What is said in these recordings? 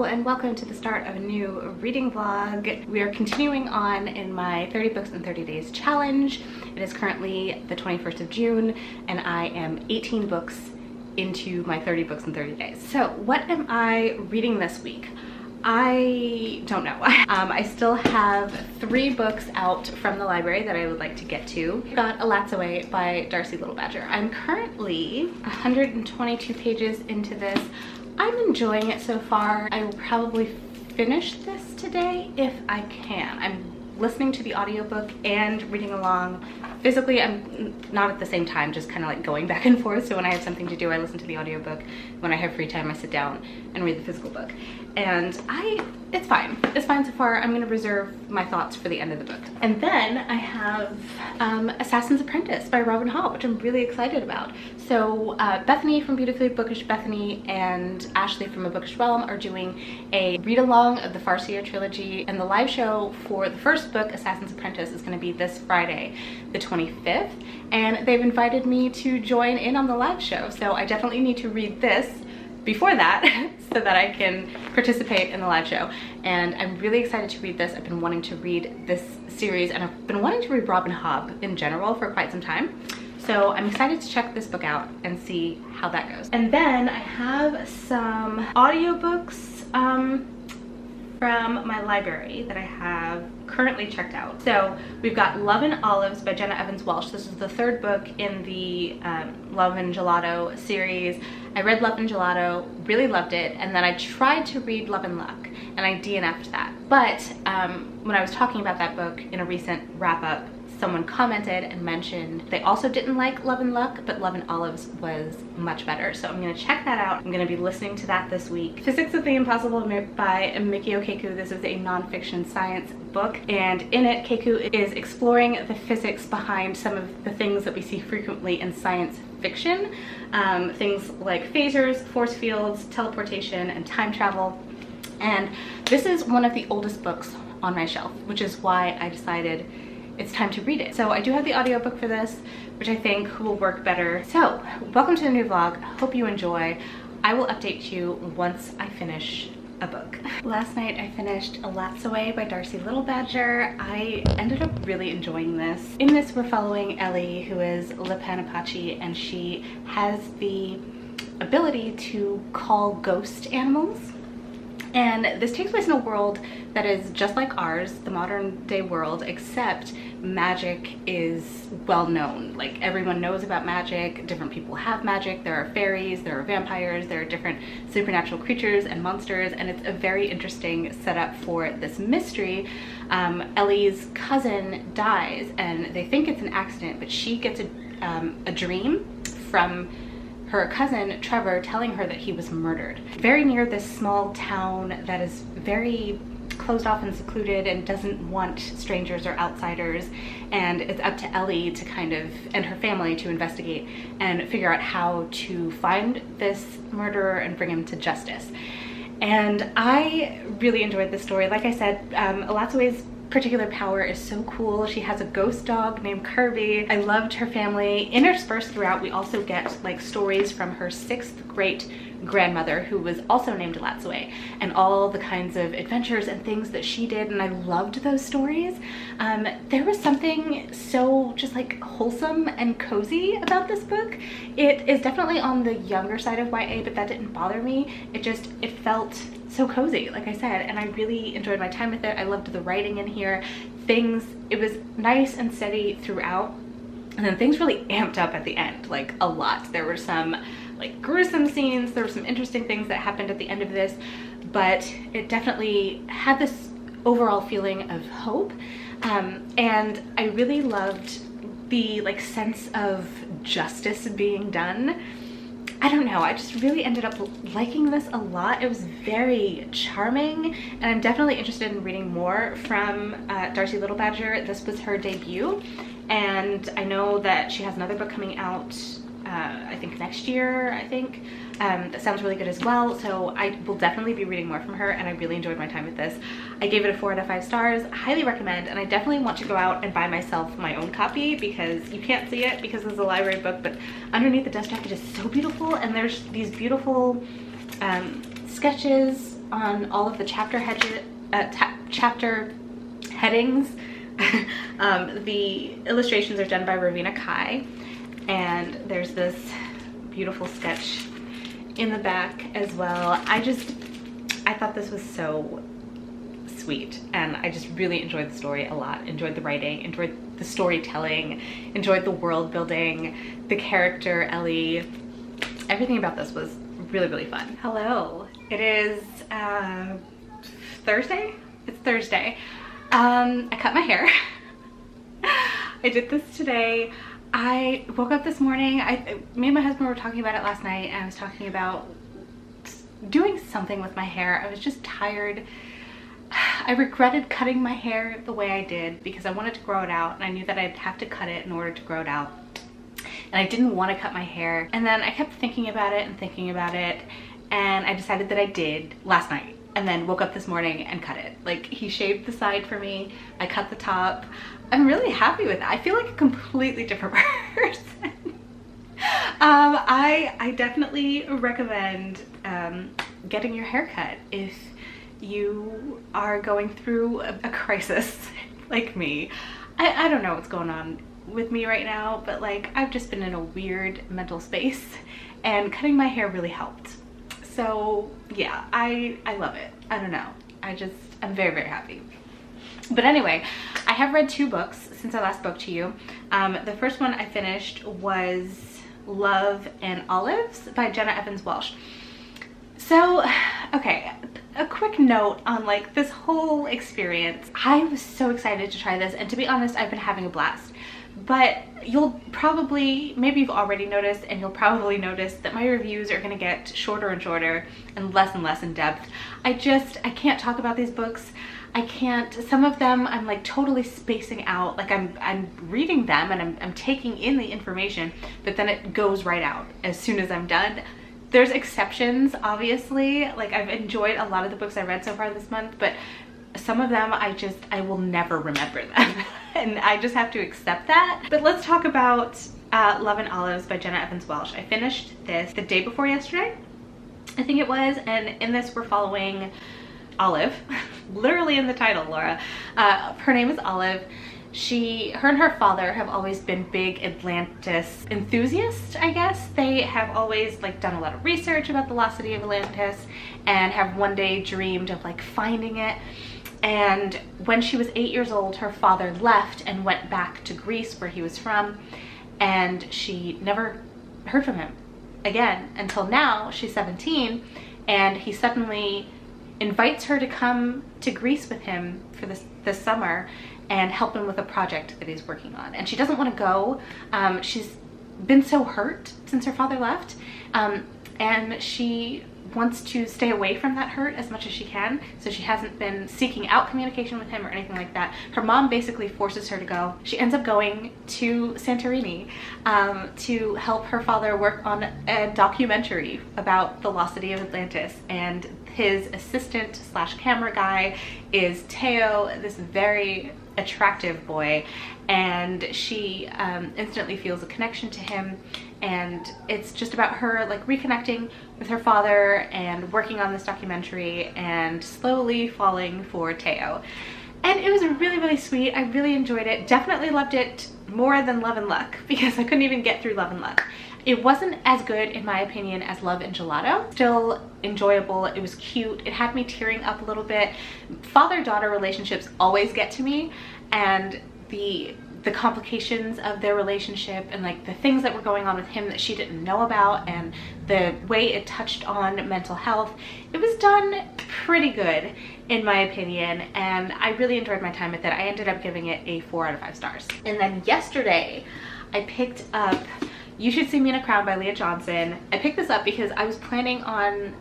Hello and welcome to the start of a new reading vlog. We are continuing on in my 30 books in 30 days challenge. It is currently the 21st of June and I am 18 books into my 30 books in 30 days. So what am I reading this week? I don't know. I still have 3 books out from the library that I would like to get to. I got A Lat's Away by Darcy Little Badger. I'm currently 122 pages into this. I'm enjoying it so far. I will probably finish this today if I can. I'm listening to the audiobook and reading along. Physically, I'm not at the same time, just kind of like going back and forth. So when I have something to do, I listen to the audiobook. When I have free time, I sit down and read the physical book. And it's fine. It's fine so far. I'm gonna reserve my thoughts for the end of the book. And then I have Assassin's Apprentice by Robin Hall, which I'm really excited about. So Bethany from Beautifully Bookish Bethany and Ashley from A Bookish Realm are doing a read-along of the Farseer trilogy, and the live show for the first book, Assassin's Apprentice, is gonna be this Friday, the 25th, and they've invited me to join in on the live show. So I definitely need to read this before that so that I can participate in the live show. And I'm really excited to read this. I've been wanting to read this series and I've been wanting to read Robin Hobb in general for quite some time. So I'm excited to check this book out and see how that goes. And then I have some audiobooks from my library that I have currently checked out. So we've got Love and Olives by Jenna Evans Welsh. This is the 3rd book in the Love and Gelato series. I read Love and Gelato, really loved it, and then I tried to read Love and Luck, and I DNF'd that. But when I was talking about that book in a recent wrap-up, someone commented and mentioned they also didn't like Love and Luck, but Love and Olives was much better. So I'm gonna check that out. I'm gonna be listening to that this week. Physics of the Impossible by Mikio Keiku. This is a nonfiction science book, and in it, Keiku is exploring the physics behind some of the things that we see frequently in science fiction. Things like phasers, force fields, teleportation, and time travel. And this is one of the oldest books on my shelf, which is why I decided it's time to read it. So I do have the audiobook for this, which I think will work better. So welcome to the new vlog. Hope you enjoy. I will update you once I finish a book. Last night I finished A Lat's Away by Darcy Little Badger. I ended up really enjoying this. In this we're following Ellie, who is Lipan-Apache, and she has the ability to call ghost animals. And this takes place in a world that is just like ours, the modern day world, except magic is well known. Like, everyone knows about magic, different people have magic, there are fairies, there are vampires, there are different supernatural creatures and monsters, and it's a very interesting setup for this mystery. Ellie's cousin dies and they think it's an accident, but she gets a dream from her cousin Trevor telling her that he was murdered. Very near this small town that is very closed off and secluded and doesn't want strangers or outsiders, and it's up to Ellie to and her family to investigate and figure out how to find this murderer and bring him to justice. And I really enjoyed this story. Like I said, A Lat's Away's particular power is so cool. She has a ghost dog named Kirby. I loved her family. Interspersed throughout, we also get like stories from her 6th great grandmother, who was also named A Lat's Away, and all the kinds of adventures and things that she did, and I loved those stories. There was something so just like wholesome and cozy about this book. It is definitely on the younger side of YA, but that didn't bother me. It felt so cozy, like I said, and I really enjoyed my time with it. I loved the writing in here. It was nice and steady throughout, and then things really amped up at the end, like a lot. There were some like gruesome scenes, there were some interesting things that happened at the end of this, but it definitely had this overall feeling of hope, and I really loved the like sense of justice being done. I don't know, I just really ended up liking this a lot. It was very charming, and I'm definitely interested in reading more from Darcy Little Badger. This was her debut, and I know that she has another book coming out I think next year, that sounds really good as well. So I will definitely be reading more from her, and I really enjoyed my time with this. I gave it a 4 out of 5 stars. Highly recommend, and I definitely want to go out and buy myself my own copy because you can't see it because it's a library book, but underneath the dust jacket is so beautiful, and there's these beautiful sketches on all of the chapter headings. The illustrations are done by Ravina Kai, and there's this beautiful sketch in the back as well. I thought this was so sweet, and I just really enjoyed the story a lot. Enjoyed the writing, enjoyed the storytelling, enjoyed the world building, the character Ellie. Everything about this was really, really fun. Hello, it is Thursday? It's Thursday. I cut my hair. I did this today. I woke up this morning. Me and my husband were talking about it last night, and I was talking about doing something with my hair. I was just tired. I regretted cutting my hair the way I did because I wanted to grow it out, and I knew that I'd have to cut it in order to grow it out. And I didn't want to cut my hair. And then I kept thinking about it and thinking about it, and I decided that I did last night, and then woke up this morning and cut it. Like, he shaved the side for me, I cut the top. I'm really happy with it. I feel like a completely different person. I definitely recommend getting your hair cut if you are going through a crisis like me. I don't know what's going on with me right now, but like, I've just been in a weird mental space, and cutting my hair really helped. So yeah, I love it. I don't know. I'm very, very happy. But anyway, I have read 2 books since I last spoke to you. The first one I finished was Love and Olives by Jenna Evans Welsh. So, okay, a quick note on like this whole experience. I was so excited to try this, and to be honest, I've been having a blast. But you'll probably, maybe you've already noticed, and you'll probably notice that my reviews are gonna get shorter and shorter and less in depth. I can't talk about these books. I can't, some of them I'm like totally spacing out. Like I'm reading them and I'm taking in the information, but then it goes right out as soon as I'm done. There's exceptions, obviously. Like, I've enjoyed a lot of the books I read so far this month, but some of them I will never remember them. And I just have to accept that. But let's talk about Love and Olives by Jenna Evans Welsh. I finished this the day before yesterday, I think it was, and in this we're following Olive, literally in the title, Laura. Her name is Olive. Her and her father have always been big Atlantis enthusiasts, I guess. They have always like done a lot of research about the lost city of Atlantis, and have one day dreamed of like finding it. And when she was 8 years old, her father left and went back to Greece, where he was from, and she never heard from him again until now. She's 17, and he suddenly invites her to come to Greece with him for this summer and help him with a project that he's working on. And she doesn't want to go. She's been so hurt since her father left, and she wants to stay away from that hurt as much as she can, so she hasn't been seeking out communication with him or anything like that. Her mom basically forces her to go. She ends up going to Santorini to help her father work on a documentary about the lost city of Atlantis, and his assistant slash camera guy is Teo, this very attractive boy, and she instantly feels a connection to him. And it's just about her like reconnecting with her father and working on this documentary and slowly falling for Teo. And it was really, really sweet. I really enjoyed it. Definitely loved it more than Love and Luck, because I couldn't even get through Love and Luck. It wasn't as good, in my opinion, as Love and Gelato. Still enjoyable. It was cute. It had me tearing up a little bit. Father-daughter relationships always get to me, and the complications of their relationship and like the things that were going on with him that she didn't know about, and the way it touched on mental health. It was done pretty good, in my opinion, and I really enjoyed my time with it. I ended up giving it a 4 out of 5 stars. And then yesterday I picked up You Should See Me in a Crown by Leah Johnson. I picked this up because I was planning on,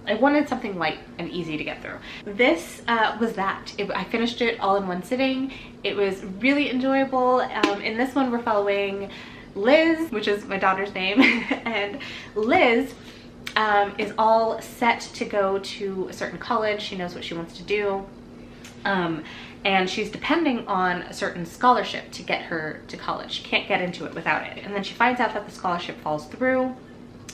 I wanted something light and easy to get through. This was that. I finished it all in one sitting. It was really enjoyable. In this one we're following Liz, which is my daughter's name, and Liz is all set to go to a certain college. She knows what she wants to do. And she's depending on a certain scholarship to get her to college. She can't get into it without it. And then she finds out that the scholarship falls through.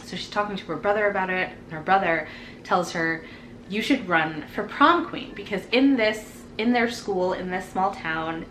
So she's talking to her brother about it, and her brother tells her you should run for prom queen, because in their school, in this small town,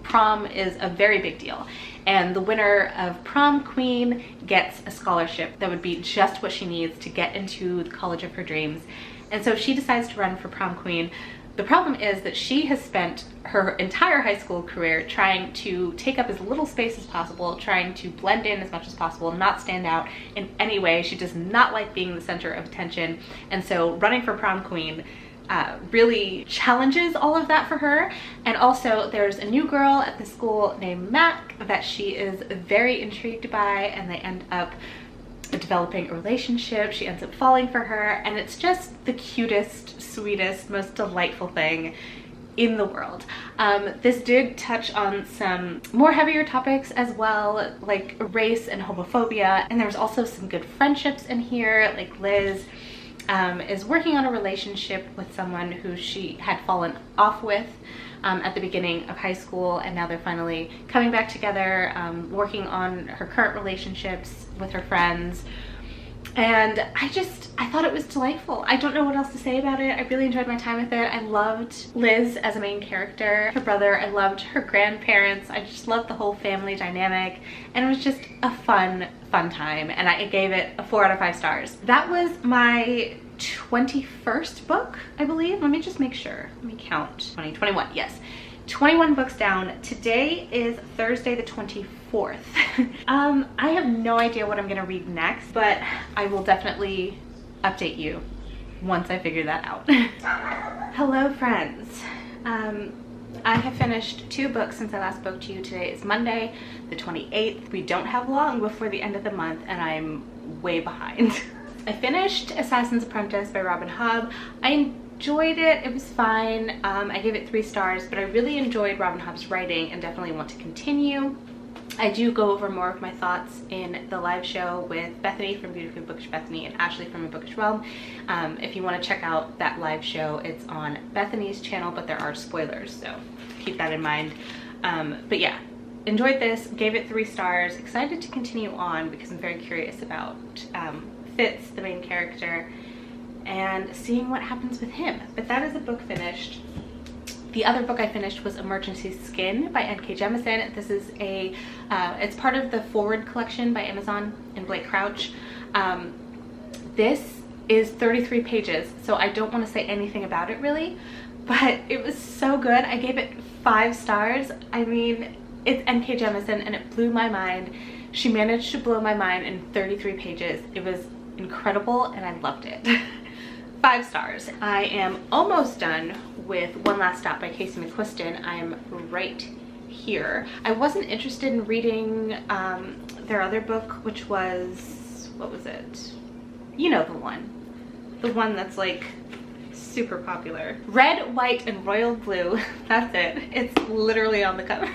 prom is a very big deal, and the winner of prom queen gets a scholarship that would be just what she needs to get into the college of her dreams. And so she decides to run for prom queen. The problem is that she has spent her entire high school career trying to take up as little space as possible, trying to blend in as much as possible, not stand out in any way. She does not like being the center of attention, and so running for prom queen really challenges all of that for her. And also there's a new girl at the school named Mac that she is very intrigued by, and they end up developing a relationship. She ends up falling for her, and it's just the cutest, sweetest, most delightful thing in the world. This did touch on some more heavier topics as well, like race and homophobia, and there's also some good friendships in here. Like Liz is working on a relationship with someone who she had fallen off with at the beginning of high school, and now they're finally coming back together, working on her current relationships with her friends. And I thought it was delightful. I don't know what else to say about it. I really enjoyed my time with it. I loved Liz as a main character, her brother, I loved her grandparents, I just loved the whole family dynamic, and it was just a fun time, and I gave it a 4 out of 5 stars. That was my 21st book, I believe. Let me just make sure. Let me count. 21, yes. 21 books down. Today is Thursday the 24th. I have no idea what I'm gonna read next, but I will definitely update you once I figure that out. Hello friends. I have finished 2 books since I last spoke to you. Today is Monday the 28th. We don't have long before the end of the month, and I'm way behind. I finished Assassin's Apprentice by Robin Hobb. I enjoyed it. It was fine. I gave it 3 stars, but I really enjoyed Robin Hobb's writing and definitely want to continue. I do go over more of my thoughts in the live show with Bethany from Beautifully Bookish Bethany and Ashley from A Bookish Realm. If you want to check out that live show, it's on Bethany's channel, but there are spoilers, so keep that in mind. But yeah, enjoyed this, gave it 3 stars, excited to continue on because I'm very curious about Fitz, the main character, and seeing what happens with him. But that is a book finished. The other book I finished was Emergency Skin by N.K. Jemisin. This is it's part of the Forward collection by Amazon and Blake Crouch. This is 33 pages, so I don't want to say anything about it really, but it was so good. I gave it 5 stars. I mean, it's N.K. Jemisin, and it blew my mind. She managed to blow my mind in 33 pages. It was incredible, and I loved it. 5 stars. I am almost done with One Last Stop by Casey McQuiston. I'm right here. I wasn't interested in reading their other book, which was, what was it? You know the one. The one that's like super popular. Red, White, and Royal Blue. That's it. It's literally on the cover.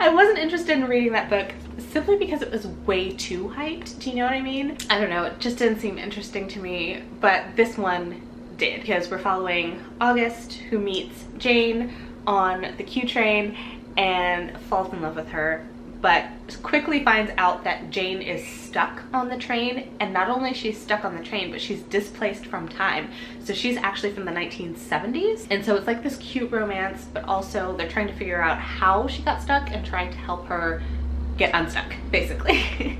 I wasn't interested in reading that book simply because it was way too hyped. Do you know what I mean? I don't know, it just didn't seem interesting to me, but this one did, because we're following August, who meets Jane on the Q train and falls in love with her, but quickly finds out that Jane is stuck on the train, and not only she's stuck on the train, but she's displaced from time. So she's actually from the 1970s, and so it's like this cute romance, but also they're trying to figure out how she got stuck and trying to help her get unstuck, basically.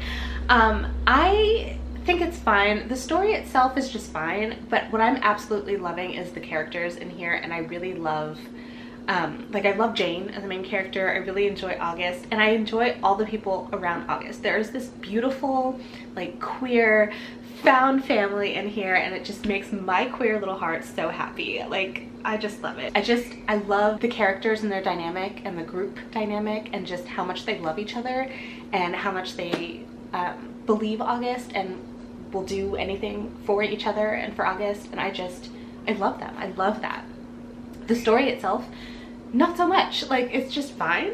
I think it's fine. The story itself is just fine, but what I'm absolutely loving is the characters in here, and I really love like, I love Jane as the main character. I really enjoy August, and I enjoy all the people around August. There is this beautiful, like, queer found family in here, and it just makes my queer little heart so happy. Like, I just love it. I love the characters and their dynamic and the group dynamic, and just how much they love each other and how much they believe August and will do anything for each other and for August. And I love them. I love that. The story itself, not so much. Like, it's just fine.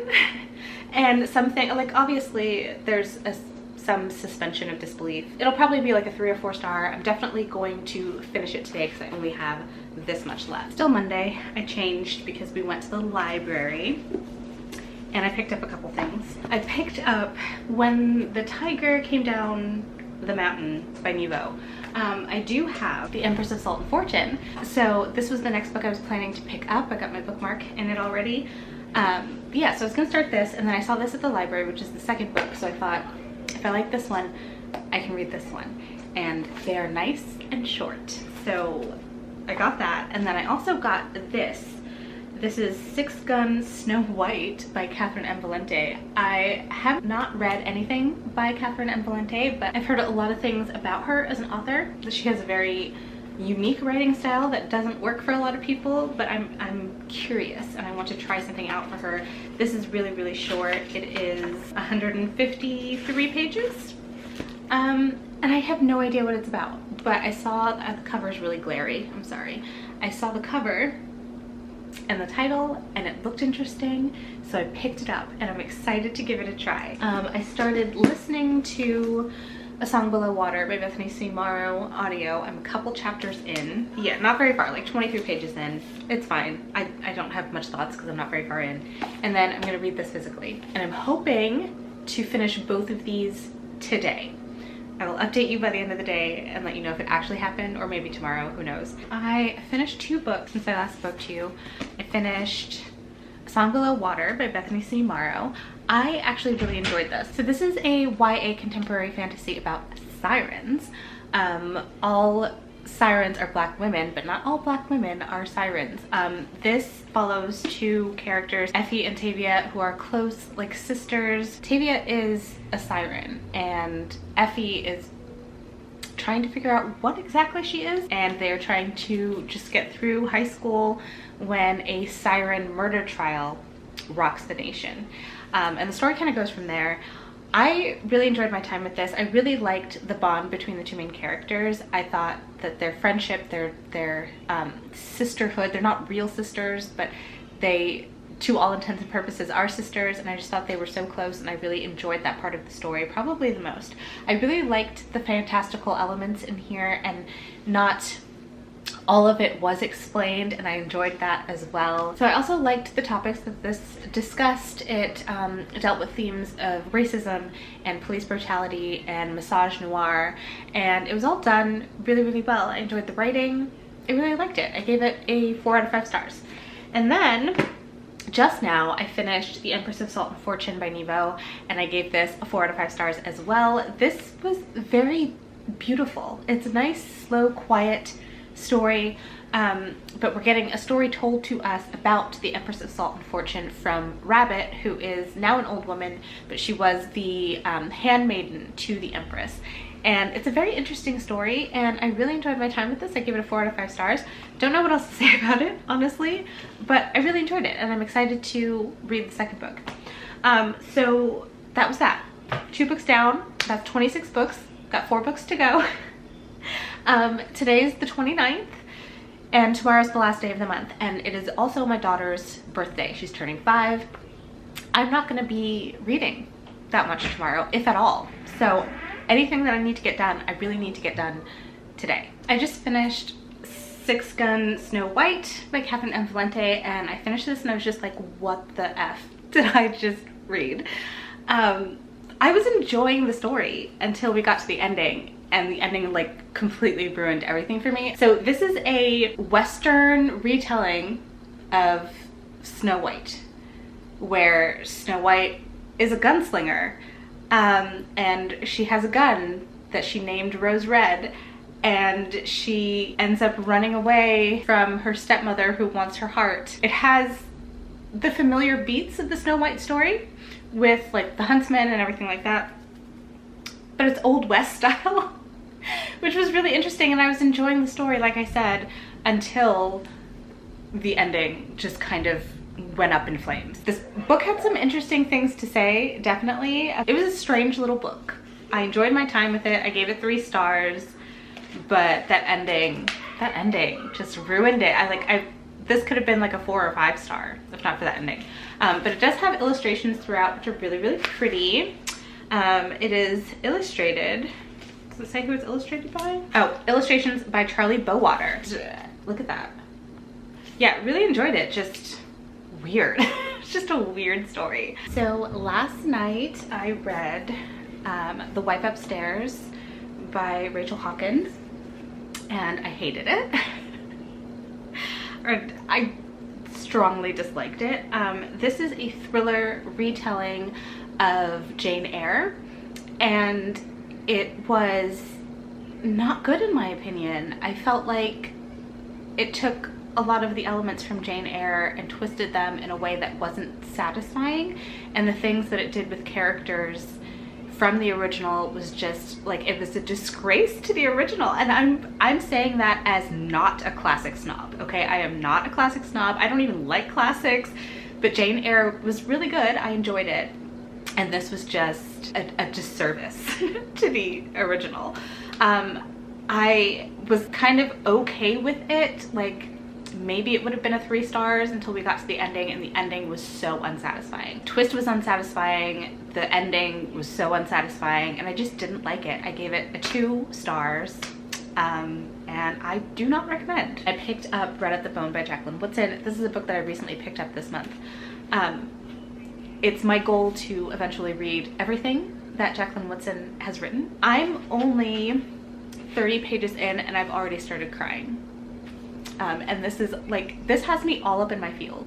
And something, like, obviously there's some suspension of disbelief. It'll probably be like a 3 or 4 star. I'm definitely going to finish it today because I only have this much left. Still Monday. I changed because we went to the library and I picked up a couple things. I picked up When the Tiger Came Down the Mountain by Nevo. I do have The Empress of Salt and Fortune. So this was the next book I was planning to pick up. I got my bookmark in it already. Yeah, so I was gonna start this, and then I saw this at the library, which is the second book. So I thought, if I like this one, I can read this one. And they are nice and short. So I got that, and then I also got this. This is Six Gun Snow White by Catherine M. Valente. I have not read anything by Catherine M. Valente, but I've heard a lot of things about her as an author. She has a very unique writing style that doesn't work for a lot of people, but I'm curious and I want to try something out for her. This is really, really short. It is 153 pages. And I have no idea what it's about, but I saw the cover is really glary. I'm sorry. I saw the cover and the title and it looked interesting, so I picked it up and I'm excited to give it a try. I started listening to A Song Below Water by Bethany C. Morrow audio. I'm a couple chapters in. Yeah, not very far, like 23 pages in. It's fine. I don't have much thoughts because I'm not very far in. And then I'm gonna read this physically. And I'm hoping to finish both of these today. I will update you by the end of the day and let you know if it actually happened, or maybe tomorrow, who knows. I finished 2 books since I last spoke to you. I finished A Song Below Water by Bethany C. Morrow. I actually really enjoyed this. So this is a YA contemporary fantasy about sirens. All sirens are black women, but not all black women are sirens. This follows 2 characters, Effie and Tavia, who are close, like sisters. Tavia is a siren and Effie is trying to figure out what exactly she is, and they're trying to just get through high school when a siren murder trial rocks the nation. And the story kind of goes from there. I really enjoyed my time with this. I really liked the bond between the 2 main characters. I thought that their friendship, their sisterhood, they're not real sisters, but they, to all intents and purposes, are sisters, and I just thought they were so close, and I really enjoyed that part of the story, probably the most. I really liked the fantastical elements in here, and not all of it was explained, and I enjoyed that as well. So I also liked the topics that this discussed. It dealt with themes of racism and police brutality and misogynoir, and it was all done really, really well. I enjoyed the writing. I really liked it. I gave it a 4 out of 5 stars. And then just now I finished The Empress of Salt and Fortune by Nebo, and I gave this a 4 out of 5 stars as well. This was very beautiful. It's a nice, slow, quiet story, but we're getting a story told to us about the Empress of Salt and Fortune from Rabbit, who is now an old woman, but she was the handmaiden to the Empress. And it's a very interesting story, and I really enjoyed my time with this. I give it a 4 out of 5 stars. Don't know what else to say about it, honestly, but I really enjoyed it, and I'm excited to read the second book. So that was that. 2 books down, that's 26 books, got 4 books to go. Today's the 29th, and tomorrow's the last day of the month, and it is also my daughter's birthday. She's turning 5. I'm not going to be reading that much tomorrow, if at all. So anything that I need to get done, I really need to get done today. I just finished Six Gun Snow White by Catherine M. Valente, and I finished this and I was just like, what the F did I just read? I was enjoying the story until we got to the ending, and the ending like completely ruined everything for me. So this is a Western retelling of Snow White, where Snow White is a gunslinger, and she has a gun that she named Rose Red, and she ends up running away from her stepmother who wants her heart. It has the familiar beats of the Snow White story with like the huntsman and everything like that, but it's Old West style, which was really interesting, and I was enjoying the story, like I said, until the ending just kind of went up in flames. This book had some interesting things to say, definitely. It was a strange little book. I enjoyed my time with it. I gave it 3 stars, but that ending just ruined it. This could have been like a 4 or 5 star if not for that ending. But it does have illustrations throughout, which are really, really pretty. It is illustrated. Does it say who it's illustrated by? Oh, illustrations by Charlie Bowater. Look at that. Yeah, really enjoyed it. Just weird. It's just a weird story. So last night I read The Wife Upstairs by Rachel Hawkins. and I hated it. Or I strongly disliked it. This is a thriller retelling of Jane Eyre, and it was not good in my opinion. I felt like it took a lot of the elements from Jane Eyre and twisted them in a way that wasn't satisfying, and the things that it did with characters from the original was just like, it was a disgrace to the original. And I'm saying that as not a classic snob, okay? I am not a classic snob. I don't even like classics, but Jane Eyre was really good. I enjoyed it. And this was just a disservice to the original. I was kind of okay with it. Like, maybe it would have been a 3 stars until we got to the ending, and the ending was so unsatisfying. Twist was unsatisfying, the ending was so unsatisfying, and I just didn't like it. I gave it a 2 stars, and I do not recommend. I picked up Red at the Bone by Jacqueline Woodson. This is a book that I recently picked up this month. It's my goal to eventually read everything that Jacqueline Woodson has written. I'm only 30 pages in and I've already started crying. And this is like, this has me all up in my feels.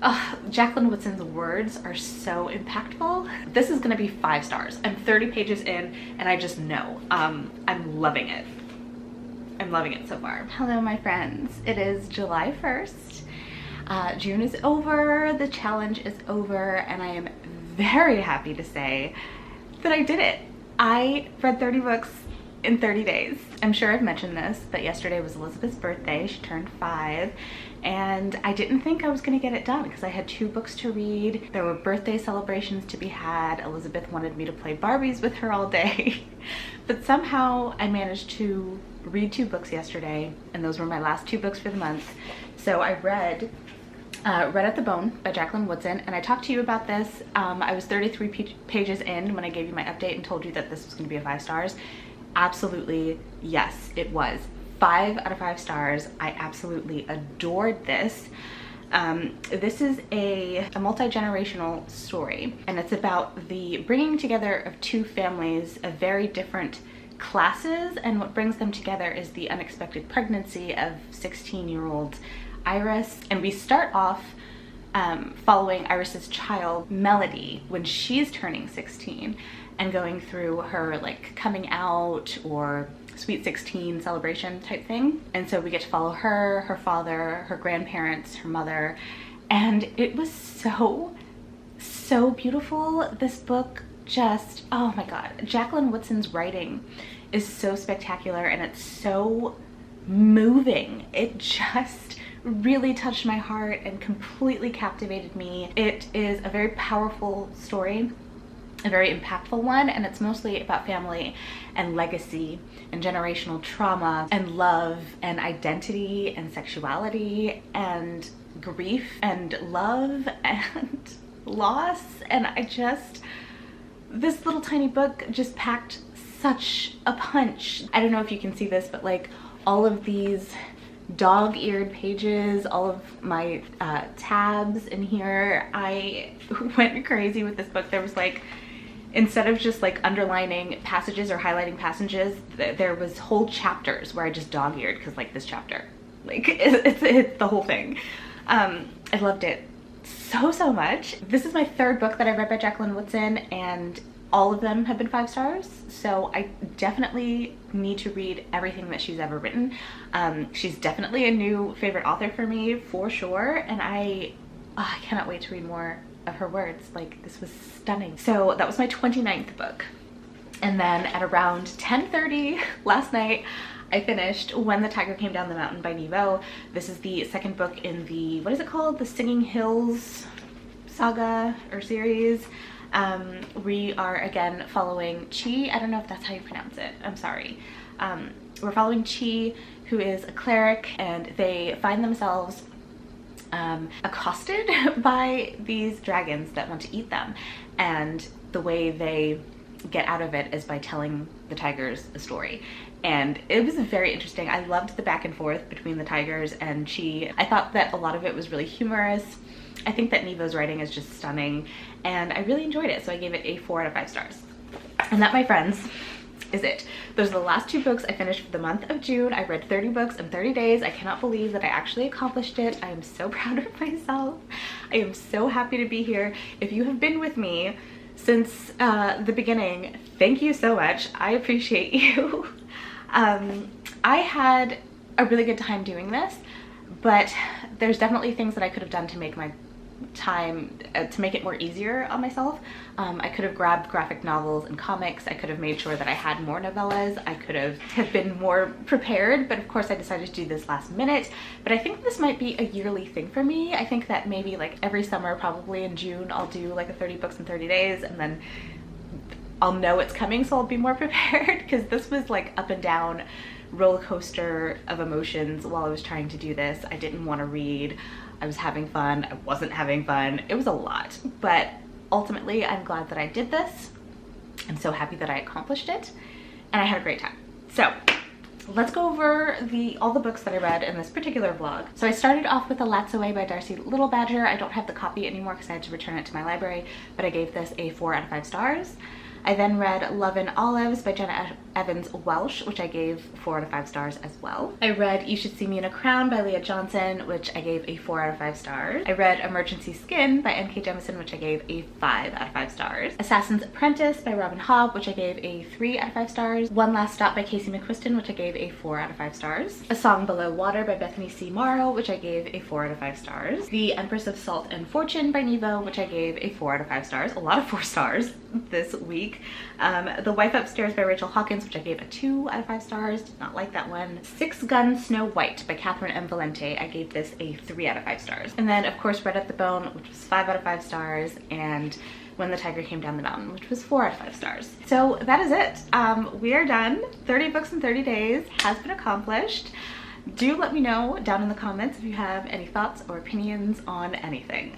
Jacqueline Woodson's words are so impactful. This is gonna be 5 stars. I'm 30 pages in and I just know. I'm loving it. I'm loving it so far. Hello, my friends. It is July 1st. June is over, the challenge is over, and I am very happy to say that I did it. I read 30 books in 30 days. I'm sure I've mentioned this, but yesterday was Elizabeth's birthday. She turned 5, and I didn't think I was gonna get it done because I had 2 books to read. There were birthday celebrations to be had. Elizabeth wanted me to play Barbies with her all day, but somehow I managed to read 2 books yesterday, and those were my last 2 books for the month. So I read Red at the Bone by Jacqueline Woodson, and I talked to you about this. I was 33 pages in when I gave you my update and told you that this was going to be a 5 stars. Absolutely, yes, it was. 5 out of 5 stars. I absolutely adored this. This is a multi-generational story, and it's about the bringing together of 2 families of very different classes, and what brings them together is the unexpected pregnancy of 16-year-old Iris. And we start off following Iris's child Melody when she's turning 16 and going through her like coming out or sweet 16 celebration type thing. And so we get to follow her, her father, her grandparents, her mother, and it was so beautiful. This book just, oh my god, Jacqueline Woodson's writing is so spectacular and it's so moving. It just really touched my heart and completely captivated me. It is a very powerful story, a very impactful one, and it's mostly about family and legacy and generational trauma and love and identity and sexuality and grief and love and loss. And this little tiny book just packed such a punch. I don't know if you can see this, but like all of these dog-eared pages, all of my tabs in here, I went crazy with this book. There was like, instead of just like underlining passages or highlighting passages, there was whole chapters where I just dog-eared because like this chapter, like it's the whole thing. I loved it so much. This is my 3rd book that I read by Jacqueline Woodson, and all of them have been 5 stars, so I definitely need to read everything that she's ever written. She's definitely a new favorite author for me, for sure, and I cannot wait to read more of her words. Like, this was stunning. So that was my 29th book. And then at around 10:30 last night, I finished When the Tiger Came Down the Mountain by Nevo. This is the 2nd book in the, what is it called? The Singing Hills saga or series. We are again following Chi. I don't know if that's how you pronounce it. I'm sorry. We're following Chi, who is a cleric, and they find themselves accosted by these dragons that want to eat them. And the way they get out of it is by telling the tigers a story. And it was very interesting. I loved the back and forth between the tigers and Chi. I thought that a lot of it was really humorous. I think that Nevo's writing is just stunning, and I really enjoyed it, so I gave it a 4 out of 5 stars. And that, my friends, is it. Those are the last 2 books I finished for the month of June. I read 30 books in 30 days. I cannot believe that I actually accomplished it. I am so proud of myself. I am so happy to be here. If you have been with me since the beginning, thank you so much. I appreciate you. I had a really good time doing this, but there's definitely things that I could have done to make my time to make it more easier on myself. I could have grabbed graphic novels and comics. I could have made sure that I had more novellas. I could have been more prepared, but of course I decided to do this last minute. But I think this might be a yearly thing for me. I think that maybe like every summer, probably in June, I'll do like a 30 books in 30 days, and then I'll know it's coming, so I'll be more prepared, because this was like up and down roller coaster of emotions while I was trying to do this. I didn't want to read. I was having fun. I wasn't having fun. It was a lot, but ultimately I'm glad that I did this. I'm so happy that I accomplished it, and I had a great time. So let's go over all the books that I read in this particular vlog. So I started off with A Lat's Away by Darcy Little Badger. I don't have the copy anymore because I had to return it to my library, but I gave this a 4 out of 5 stars. I then read Love and Olives by Jenna Evans Welsh, which I gave 4 out of 5 stars as well. I read You Should See Me in a Crown by Leah Johnson, which I gave a 4 out of 5 stars. I read Emergency Skin by N.K. Jemisin, which I gave a 5 out of 5 stars. Assassin's Apprentice by Robin Hobb, which I gave a 3 out of 5 stars. One Last Stop by Casey McQuiston, which I gave a 4 out of 5 stars. A Song Below Water by Bethany C. Morrow, which I gave a 4 out of 5 stars. The Empress of Salt and Fortune by Nevo, which I gave a 4 out of 5 stars. A lot of 4 stars this week. The Wife Upstairs by Rachel Hawkins, which I gave a 2 out of 5 stars. Did not like that one. Six Gun Snow White by Catherine M. Valente. I gave this a 3 out of 5 stars. And then of course Red at the Bone, which was 5 out of 5 stars, and When the Tiger Came Down the Mountain, which was 4 out of 5 stars. So that is it. We are done. 30 books in 30 days has been accomplished. Do let me know down in the comments if you have any thoughts or opinions on anything.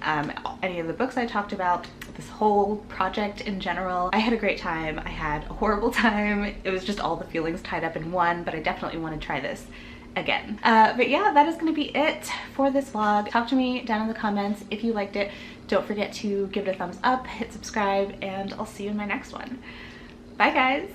Any of the books I talked about, this whole project in general. I had a great time. I had a horrible time. It was just all the feelings tied up in one, but I definitely want to try this again. But yeah, that is going to be it for this vlog. Talk to me down in the comments if you liked it. Don't forget to give it a thumbs up, hit subscribe, and I'll see you in my next one. Bye guys!